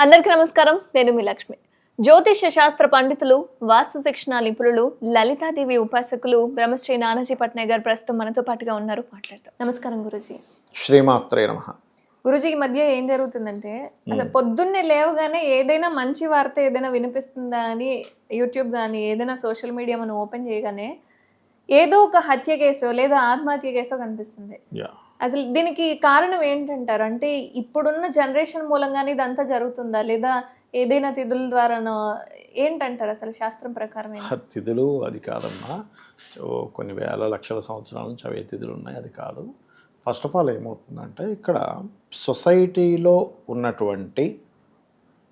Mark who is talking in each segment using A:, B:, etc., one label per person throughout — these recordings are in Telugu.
A: అందరికీ నమస్కారం. నేను మీ లక్ష్మి. జ్యోతిష్య శాస్త్ర పండితులు, వాస్తు శిక్షణ నిపుణులు, లలితాదేవి ఉపాసకులు బ్రహ్మశ్రీ నానాజీ పట్నాయక్ గారు ప్రస్తుతం మనతో పాటుగా ఉన్నారు. మాట్లాడతాం. నమస్కారం గురూజీ.
B: శ్రీమాత్రే నమః.
A: గురూజీ, ఈ మధ్య ఏం జరుగుతుందంటే అసలు పొద్దున్నే లేవగానే ఏదైనా మంచి వార్త ఏదైనా వినిపిస్తుందా అని యూట్యూబ్ గానీ ఏదైనా సోషల్ మీడియా మనం ఓపెన్ చేయగానే ఏదో ఒక హత్య కేసో లేదా ఆత్మహత్య కేసో కనిపిస్తుంది. అసలు దీనికి కారణం ఏంటంటారు? అంటే ఇప్పుడున్న జనరేషన్ మూలంగానే ఇదంతా జరుగుతుందా? లేదా ఏదైనా తిథుల ద్వారానో ఏంటంటారు అసలు శాస్త్రం ప్రకారం ఏంటి?
B: తిథులు అది కాదమ్మా. కొన్ని వేల లక్షల సంవత్సరాల నుంచి అవే తిథులు ఉన్నాయి, అది కాదు. ఫస్ట్ ఆఫ్ ఆల్ ఏమవుతుందంటే ఇక్కడ సొసైటీలో ఉన్నటువంటి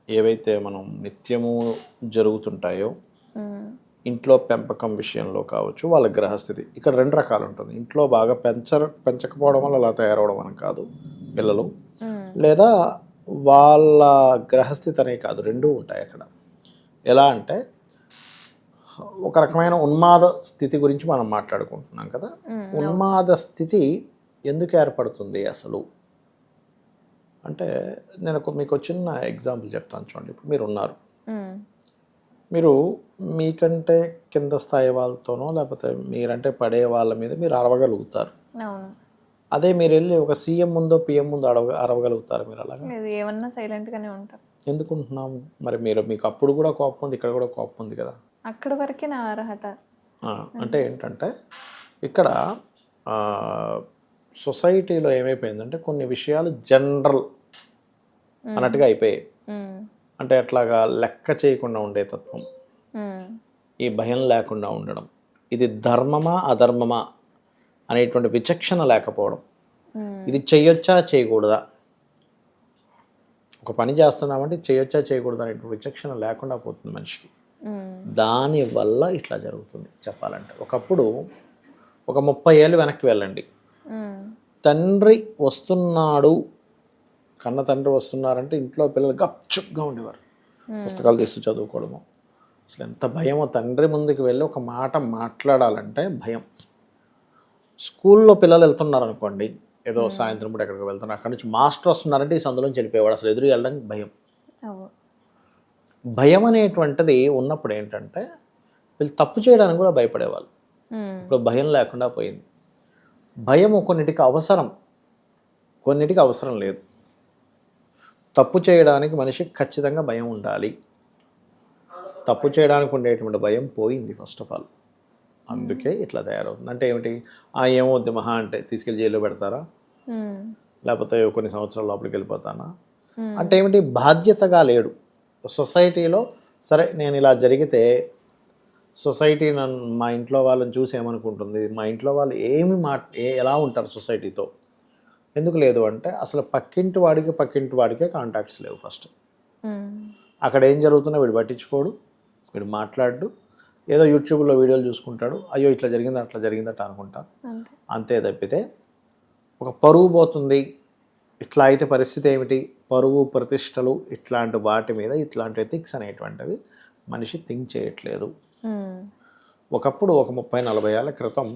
B: ఏవైతే మనం నిత్యము జరుగుతుంటాయో ఇంట్లో పెంపకం విషయంలో కావచ్చు, వాళ్ళ గ్రహస్థితి ఇక్కడ రెండు రకాలు ఉంటుంది. ఇంట్లో బాగా పెంచకపోవడం వల్ల అలా తయారవడం అని కాదు పిల్లలు, లేదా వాళ్ళ గ్రహస్థితి అనే కాదు, రెండూ ఉంటాయి అక్కడ. ఎలా అంటే ఒక రకమైన ఉన్మాద స్థితి గురించి మనం మాట్లాడుకుంటున్నాం కదా. ఉన్మాద స్థితి ఎందుకు ఏర్పడుతుంది అసలు అంటే నేను మీకు చిన్న ఎగ్జాంపుల్ చెప్తాను చూడండి. ఇప్పుడు మీరు ఉన్నారు, మీరు మీకంటే కింద స్థాయి వాళ్ళతోనో లేకపోతే మీరంటే పడే వాళ్ళ మీద మీరు అరవగలుగుతారు. అదే మీరు వెళ్ళి ఒక సీఎం ముందో పిఎం ముందో అరవగలుగుతారు మీరు? అలాగా
A: ఏమన్నా సైలెంట్గానే ఉంటారు.
B: ఎందుకుంటున్నాం మరి? మీకు అప్పుడు కూడా కోపం ఉంది, ఇక్కడ కూడా కోపం ఉంది కదా.
A: అక్కడ వరకే నా అర్హత.
B: అంటే ఏంటంటే ఇక్కడ సొసైటీలో ఏమైపోయిందంటే కొన్ని విషయాలు జనరల్ అన్నట్టుగా అయిపోయాయి. అంటే అట్లాగా లెక్క చేయకుండా ఉండే తత్వం, ఈ భయం లేకుండా ఉండడం, ఇది ధర్మమా అధర్మమా అనేటువంటి విచక్షణ లేకపోవడం, ఇది చేయొచ్చా చేయకూడదా, ఒక పని చేస్తున్నామంటే చేయొచ్చా చేయకూడదా అనేటువంటి విచక్షణ లేకుండా పోతుంది మనిషికి. దానివల్ల ఇట్లా జరుగుతుంది చెప్పాలంటే. ఒకప్పుడు ఒక 30 ఏళ్ళు వెనక్కి వెళ్ళండి, తండ్రి వస్తున్నాడు, కన్న తండ్రి వస్తున్నారంటే ఇంట్లో పిల్లలు గప్చుప్గా ఉండేవారు, పుస్తకాలు తీస్తూ చదువుకోవడము. అసలు ఎంత భయమో, తండ్రి ముందుకు వెళ్ళి ఒక మాట మాట్లాడాలంటే భయం. స్కూల్లో పిల్లలు వెళ్తున్నారు అనుకోండి, ఏదో సాయంత్రం పూట ఎక్కడికి వెళ్తున్నారు, అక్కడి నుంచి మాస్టర్ వస్తున్నారంటే ఈ సందులోంచి వెళ్ళిపోయేవాడు, అసలు ఎదురు వెళ్ళడానికి భయం. భయం అనేటువంటిది ఉన్నప్పుడు ఏంటంటే వీళ్ళు తప్పు చేయడానికి కూడా భయపడేవాళ్ళు. ఇప్పుడు భయం లేకుండా పోయింది. భయము కొన్నిటికి అవసరం, కొన్నిటికి అవసరం లేదు. తప్పు చేయడానికి మనిషికి ఖచ్చితంగా భయం ఉండాలి. తప్పు చేయడానికి ఉండేటువంటి భయం పోయింది ఫస్ట్ ఆఫ్ ఆల్. అందుకే ఇట్లా తయారవుతుంది. అంటే ఏమిటి? ఏమవుద్ది మహా అంటే తీసుకెళ్ళి జైల్లో పెడతారా, లేకపోతే కొన్ని సంవత్సరాల లోపలికి వెళ్ళిపోతానా అంటే ఏమిటి? బాధ్యతగా లేడు సొసైటీలో. సరే నేను ఇలా జరిగితే సొసైటీ మా ఇంట్లో వాళ్ళని చూసి ఏమనుకుంటుంది, మా ఇంట్లో వాళ్ళు ఎలా ఉంటారు సొసైటీతో. ఎందుకు లేదు అంటే అసలు పక్కింటి వాడికే కాంటాక్ట్స్ లేవు ఫస్ట్. అక్కడ ఏం జరుగుతున్నా వీడు పట్టించుకోడు, వీడు మాట్లాడు, ఏదో యూట్యూబ్లో వీడియోలు చూసుకుంటాడు, అయ్యో ఇట్లా జరిగింది అట్లా జరిగిందట అనుకుంటారు, అంతే. తప్పితే ఒక పరువు పోతుంది, ఇట్లా అయితే పరిస్థితి ఏమిటి, పరువు ప్రతిష్టలు ఇట్లాంటి వాటి మీద ఇట్లాంటి ఎథిక్స్ అనేటువంటివి మనిషి థింక్ చేయట్లేదు. ఒకప్పుడు ఒక 30-40 ఏళ్ళ క్రితం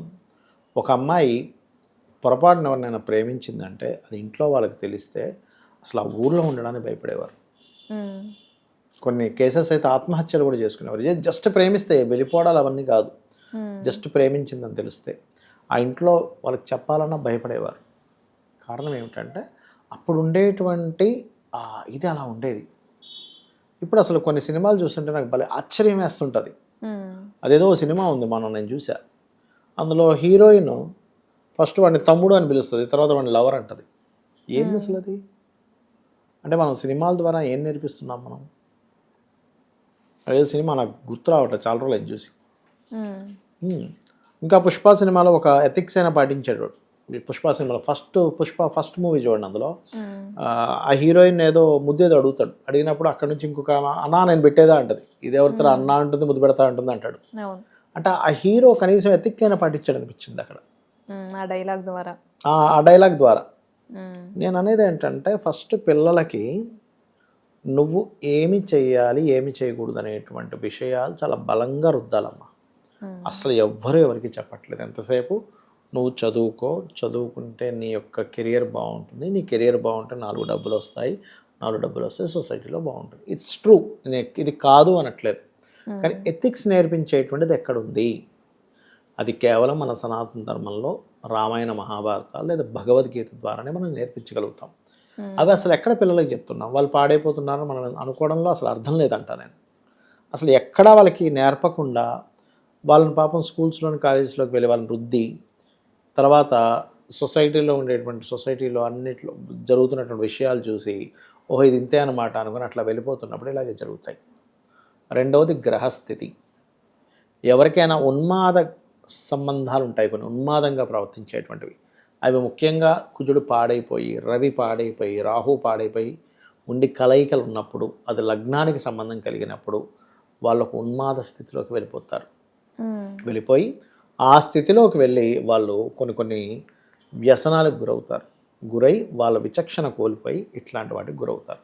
B: ఒక అమ్మాయి పొరపాటున ఎవరినైనా ప్రేమించిందంటే అది ఇంట్లో వాళ్ళకి తెలిస్తే అసలు ఆ ఊర్లో ఉండడానికి భయపడేవారు. కొన్ని కేసెస్ అయితే ఆత్మహత్యలు కూడా చేసుకునేవారు. జస్ట్ ప్రేమిస్తే వెళ్ళిపోవడాలు అవన్నీ కాదు, జస్ట్ ప్రేమించిందని తెలిస్తే ఆ ఇంట్లో వాళ్ళకి చెప్పాలన్నా భయపడేవారు. కారణం ఏమిటంటే అప్పుడు ఉండేటువంటి ఇది అలా ఉండేది. ఇప్పుడు అసలు కొన్ని సినిమాలు చూస్తుంటే నాకు భలే ఆశ్చర్యం వేస్తుంటుంది. అదేదో సినిమా ఉంది నేను చూసా, అందులో హీరోయిన్ ఫస్ట్ వాడిని తమ్ముడు అని పిలుస్తుంది, తర్వాత వాడిని లవర్ అంటది. ఏంది అసలు అది? అంటే మనం సినిమాల ద్వారా ఏం నేర్పిస్తున్నాం మనం? అదే సినిమా నాకు గుర్తు రావట్లేదు, చాలా రోజులు అది చూసి. ఇంకా పుష్ప సినిమాలో ఒక ఎథిక్స్ అయినా పాటించాడు. పుష్ప సినిమాలో ఫస్ట్ మూవీ చూడండి, అందులో ఆ హీరోయిన్ ఏదో ముద్దేదో అడుగుతాడు, అడిగినప్పుడు అక్కడ నుంచి ఇంకొక అన్నా నేను పెట్టేదా అంటది, ఇది ఎవరితో అన్నా అంటుంది, ముద్దు పెడతా అంటుంది అంటాడు. అంటే ఆ హీరో కనీసం ఎథిక్ అయినా పాటించాడు అనిపించింది అక్కడ, ఆ డైలాగ్ ద్వారా. నేను అనేది ఏంటంటే ఫస్ట్ పిల్లలకి నువ్వు ఏమి చేయాలి ఏమి చేయకూడదు అనేటువంటి విషయాలు చాలా బలంగా రుద్దాలమ్మా. అసలు ఎవరికి చెప్పట్లేదు. ఎంతసేపు నువ్వు చదువుకుంటే నీ యొక్క కెరియర్ బాగుంటుంది, నీ కెరియర్ బాగుంటే 4 డబ్బులు వస్తాయి, నాలుగు డబ్బులు వస్తే సొసైటీలో బాగుంటుంది. ఇట్స్ ట్రూ, ఇది కాదు అనట్లేదు. కానీ ఎథిక్స్ నేర్పించేటువంటిది ఎక్కడుంది? అది కేవలం మన సనాతన ధర్మంలో రామాయణ మహాభారతాలు లేదా భగవద్గీత ద్వారానే మనం నేర్పించగలుగుతాం. అవి అసలు ఎక్కడ పిల్లలకి చెప్తున్నాం? వాళ్ళు పాడైపోతున్నారని మనం అనుకోవడంలో అసలు అర్థం లేదంట నేను. అసలు ఎక్కడా వాళ్ళకి నేర్పకుండా వాళ్ళని పాపం స్కూల్స్లోని కాలేజెస్లోకి వెళ్ళి వాళ్ళని రుద్ది, తర్వాత సొసైటీలో అన్నిట్లో జరుగుతున్నటువంటి విషయాలు చూసి ఓహో ఇది ఇంతే అనమాట అనుకుని అట్లా వెళ్ళిపోతున్నప్పుడు ఇలాగే జరుగుతాయి. రెండవది గ్రహస్థితి. ఎవరికైనా ఉన్మాద సంబంధాలు ఉంటాయి, కొన్ని ఉన్మాదంగా ప్రవర్తించేటువంటివి. అవి ముఖ్యంగా కుజుడు పాడైపోయి, రవి పాడైపోయి, రాహు పాడైపోయి ఉండి కలయికలు ఉన్నప్పుడు, అది లగ్నానికి సంబంధం కలిగినప్పుడు వాళ్ళకు ఉన్మాద స్థితిలోకి వెళ్ళిపోతారు. వెళ్ళిపోయి ఆ స్థితిలోకి వెళ్ళి వాళ్ళు కొన్ని వ్యసనాలకు గురై వాళ్ళ విచక్షణ కోల్పోయి ఇట్లాంటి వాటికి గురవుతారు.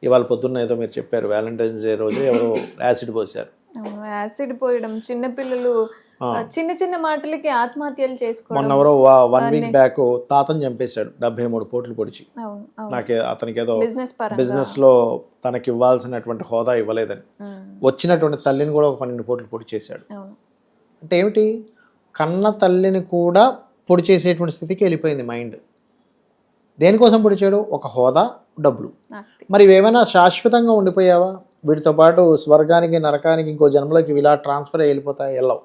B: ఇవాళ పొద్దున్న ఏదో మీరు చెప్పారు, వ్యాలంటైన్స్ డే రోజు ఎవరో యాసిడ్ పోసారు.
A: యాసిడ్ పోయడం, చిన్నపిల్లలు చిన్న చిన్న మాటలకి ఆత్మహత్యలు చేసుకోవడం.
B: మొన్న ఎవరో 1 వీక్ బ్యాక్ తాతను చంపేశాడు 73 పోట్లు పొడిచి. అతనికి ఏదో బిజినెస్లో తనకి ఇవ్వాల్సినటువంటి హోదా ఇవ్వలేదని, వచ్చినటువంటి తల్లిని కూడా ఒక 12 పోట్లు పొడి చేశాడు. అంటే ఏమిటి? కన్న తల్లిని కూడా పొడి చేసేటువంటి స్థితికి వెళ్ళిపోయింది మైండ్. దేనికోసం పొడిచాడు? ఒక హోదా, డబ్బులు. మరి ఇవేమైనా శాశ్వతంగా ఉండిపోయావా? వీటితో పాటు స్వర్గానికి నరకానికి ఇంకో జన్మలోకి ఇలా ట్రాన్స్ఫర్ అయ్యి వెళ్ళిపోతాయి? వెళ్ళవు,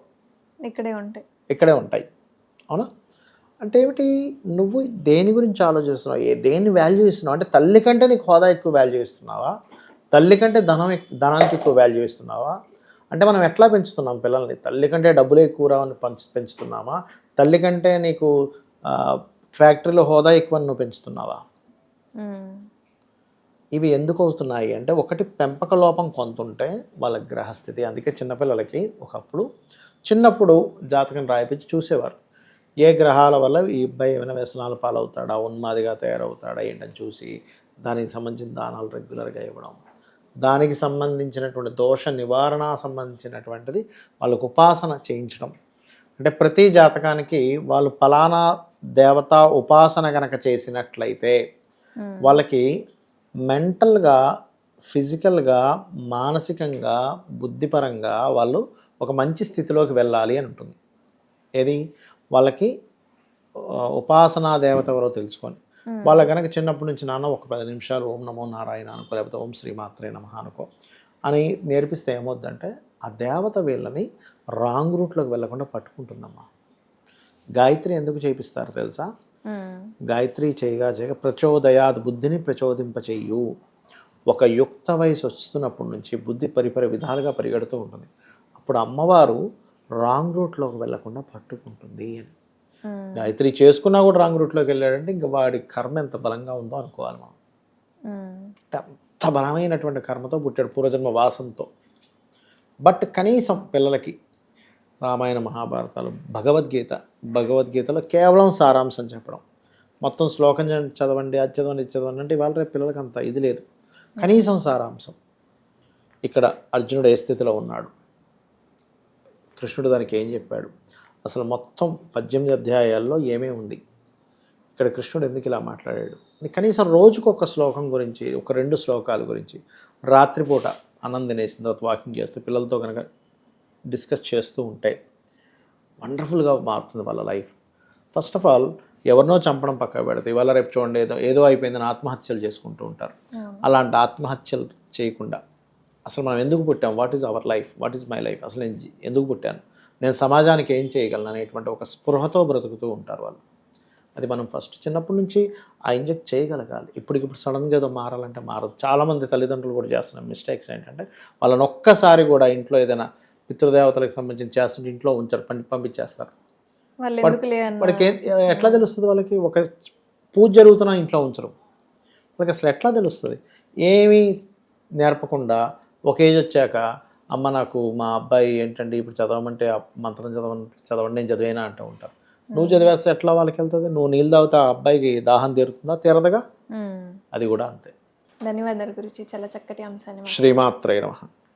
B: ఇక్కడే ఉంటాయి. అవునా? అంటే ఏమిటి? నువ్వు దేని గురించి ఆలోచిస్తున్నావు? దేన్ని వాల్యూ ఇస్తున్నావు? అంటే తల్లి కంటే నీకు హోదా ఎక్కువ వాల్యూ ఇస్తున్నావా? తల్లి కంటే ధనానికి ఎక్కువ వాల్యూ ఇస్తున్నావా? అంటే మనం ఎట్లా పెంచుతున్నాం పిల్లల్ని? తల్లి కంటే డబ్బులే ఎక్కువ రావని పెంచుతున్నామా? తల్లి కంటే నీకు ఫ్యాక్టరీలో హోదా ఎక్కువ నువ్వు పెంచుతున్నావా? ఇవి ఎందుకు అవుతున్నాయి అంటే, ఒకటి పెంపక లోపం కొంత ఉంటే వాళ్ళ గ్రహస్థితి. అందుకే చిన్నపిల్లలకి ఒకప్పుడు చిన్నప్పుడు జాతకం రాయిపించి చూసేవారు. ఏ గ్రహాల వల్ల ఈ అబ్బాయి ఏమైనా వ్యసనాల పాలవుతాడా, ఉన్మాదిగా తయారవుతాడా ఏంటని చూసి దానికి సంబంధించిన దానాలు రెగ్యులర్గా ఇవ్వడం, దానికి సంబంధించినటువంటి దోష నివారణ సంబంధించినటువంటిది వాళ్ళకు ఉపాసన చేయించడం. అంటే ప్రతి జాతకానికి వాళ్ళు ఫలానా దేవతా ఉపాసన కనుక చేసినట్లయితే వాళ్ళకి మెంటల్గా, ఫిజికల్గా, మానసికంగా, బుద్ధిపరంగా వాళ్ళు ఒక మంచి స్థితిలోకి వెళ్ళాలి అని ఉంటుంది. ఏది? వాళ్ళకి ఉపాసనా దేవత ఎవరో తెలుసుకొని వాళ్ళ కనుక చిన్నప్పటి నుంచి నాన్న ఒక 10 నిమిషాలు ఓం నమో నారాయణ అనుకో, లేకపోతే ఓం శ్రీమాత్రే నమః అనుకో అని నేర్పిస్తే ఏమవుద్దంటే ఆ దేవత వీళ్ళని రాంగ్ రూట్లోకి వెళ్ళకుండా పట్టుకుంటుందమ్మా. గాయత్రి ఎందుకు చేయిస్తారు తెలుసా? గాయత్రి చేయగా ప్రచోదయాద్, బుద్ధిని ప్రచోదింపచేయు. ఒక యుక్త వయసు వస్తున్నప్పటి నుంచి బుద్ధి పరిపరి విధాలుగా పరిగెడుతూ ఉంటుంది. అప్పుడు అమ్మవారు రాంగ్ రూట్లోకి వెళ్ళకుండా పట్టుకుంటుంది అని. గాయత్రి చేసుకున్నా కూడా రాంగ్ రూట్లోకి వెళ్ళాడంటే ఇంకా వాడి కర్మ ఎంత బలంగా ఉందో అనుకోవాలి మనం. అంత బలమైనటువంటి కర్మతో పుట్టాడు, పూర్వజన్మ వాసంతో. బట్ కనీసం పిల్లలకి రామాయణ మహాభారతాలు, భగవద్గీతలో కేవలం సారాంశం చెప్పడం, మొత్తం శ్లోకం చదవండి, అది చదవండి, ఇది చదవండి అంటే ఇవాళ రేపు పిల్లలకి అంత ఇది లేదు. కనీసం సారాంశం. ఇక్కడ అర్జునుడు ఏ స్థితిలో ఉన్నాడు, కృష్ణుడు దానికి ఏం చెప్పాడు, అసలు మొత్తం 18 అధ్యాయాల్లో ఏమేమి ఉంది, ఇక్కడ కృష్ణుడు ఎందుకు ఇలా మాట్లాడాడు, కనీసం రోజుకు ఒక శ్లోకం గురించి, ఒక 2 శ్లోకాల గురించి రాత్రిపూట అన్నం తినేసిన తర్వాత వాకింగ్ చేస్తూ పిల్లలతో కనుక డిస్కస్ చేస్తూ ఉంటే వండర్ఫుల్గా మారుతుంది వాళ్ళ లైఫ్. ఫస్ట్ ఆఫ్ ఆల్ ఎవరినో చంపడం పక్కకు పెడితే ఇవాళ రేపు చూడండి ఏదో అయిపోయిందని ఆత్మహత్యలు చేసుకుంటూ ఉంటారు. అలాంటి ఆత్మహత్యలు చేయకుండా అసలు మనం ఎందుకు పుట్టాం, what is our life, what is my life, అసలు నేను ఎందుకు పుట్టాను, నేను సమాజానికి ఏం చేయగలను అనేటువంటి ఒక స్పృహతో బ్రతుకుతూ ఉంటారు వాళ్ళు. అది మనం ఫస్ట్ చిన్నప్పటి నుంచి ఆ ఇంజెక్ట్ చేయగలగాలి. ఇప్పటికిప్పుడు సడన్గా ఏదో మారాలంటే మారదు. చాలామంది తల్లిదండ్రులు కూడా చేస్తున్న మిస్టేక్స్ ఏంటంటే వాళ్ళని ఒక్కసారి కూడా ఇంట్లో ఏదైనా పితృదేవతలకు సంబంధించిన చేస్తుంటే ఇంట్లో ఉంచారు, పంపించేస్తారు. వాళ్ళకి ఎట్లా తెలుస్తుంది? వాళ్ళకి ఒక పూజ జరుగుతున్నా ఇంట్లో ఉంచరు. వాళ్ళకి అసలు ఎట్లా తెలుస్తుంది? ఏమీ నేర్పకుండా ఒక ఏజ్ వచ్చాక అమ్మ నాకు మా అబ్బాయి ఏంటంటే ఇప్పుడు చదవమంటే మంత్రం చదవండి నేను చదివేనా అంటూ ఉంటారు. నువ్వు చదివేస్తే ఎట్లా వాళ్ళకి వెళ్తుంది? నువ్వు నీళ్ళు తాగితే ఆ అబ్బాయికి దాహం తీరుతుందా? తీరదుగా. అది కూడా అంతే.
A: ధన్యవాదాలు గురించి, చాలా చక్కటి అంశాన్ని.
B: శ్రీమాత్రే నమః.